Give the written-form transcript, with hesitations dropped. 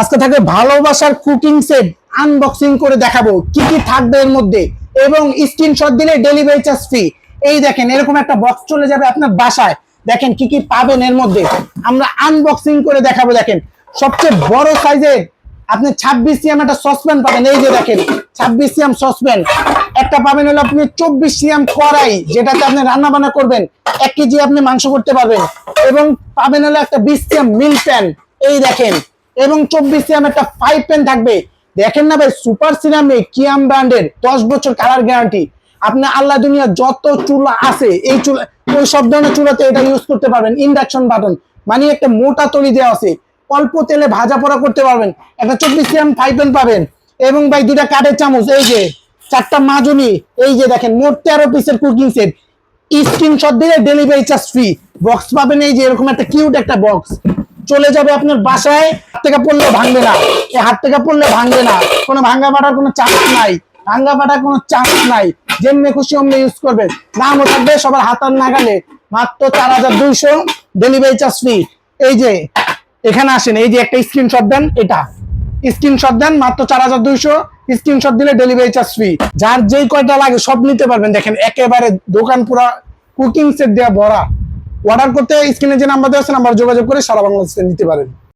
আজকে থাকে ভালোবাসার কুকিং সেট আনবক্সিং করে দেখাবো কি কি থাকবে এর মধ্যে এবং স্ক্রিনশট দিলে ডেলিভারি চার্জ ফ্রি। এই দেখেন এরকম একটা বক্স চলে যাবে আপনার বাসায়। দেখেন কি কি পাবেন এর মধ্যে, আমরা আনবক্সিং করে দেখাবো। দেখেন সবচেয়ে বড় সাইজের আপনি 26 সিএম একটা সসপ্যান পাবেন। এই যে দেখেন 26 সিএম সসপ্যান একটা পাবেন। হলো আপনি 24 সিএম কড়াই, যেটাতে আপনি রান্না বান্না করবেন, 1 কেজি আপনি মাংস করতে পারবেন। এবং পাবেন হলো একটা 20 সিএম মিল প্যান, এই দেখেন। এবং 24 সিএম একটা 5 প্যান থাকবে। দেখেন না ভাই, সুপার সিরামিক কিয়াম ব্র্যান্ডের 10 বছর কালার গ্যারান্টি। আপনি আল্লাহ দুনিয়া যত চুলা আছে এই চুলা, ওই সব ধরনের চুলাতে এটা ইউজ করতে পারবেন। ইন্ডাকশন বাটন মানে একটা মোটা তলি দেওয়া আছে, অল্প তেলে ভাজা পোড়া করতে পারবেন। একটা 24 সিএম 5 প্যান পাবেন। এবং ভাই দুটা কাঠের চামচ, এই যে 4টা মাজনি, এই যে দেখেন মোট 13 পিসের কুকিং সেট। স্ক্রিনশট দিলে ডেলিভারি চার্জ ফ্রি। বক্স পাবেন এই যে এরকম একটা কিউট একটা বক্স, চলে যাবে আপনার বাসায়। হাত থেকে পড়লে ভাঙবে না, এই হাত থেকে পড়লে ভাঙবে না, কোনো ভাঙা ফাটার কোনো চান্স নাই, ভাঙা ফাটার কোনো চান্স নাই। যেমনি খুশি অমনি ইউজ করবেন। নামও থাকবে সবার হাতার নাগালে, মাত্র 4200 ডেলিভারি চার্জ ফ্রি। এই যে এখানে আসেন, এই যে একটা স্ক্রিনশট দেন, এটা স্ক্রিনশট দেন, মাত্র 4200। স্ক্রিনশট দিলে ডেলিভারি চার্জ ফ্রি। যার যেই কয়টা লাগে সব নিতে পারবেন। দেখেন একেবারে দোকান পুরা কুকিং সেট দেওয়া ভরা। অর্ডার করতে স্ক্রিনে যে নাম্বার দেওয়া আছে নাম্বার যোগাযোগ করে সারা বাংলাদেশে নিতে পারেন।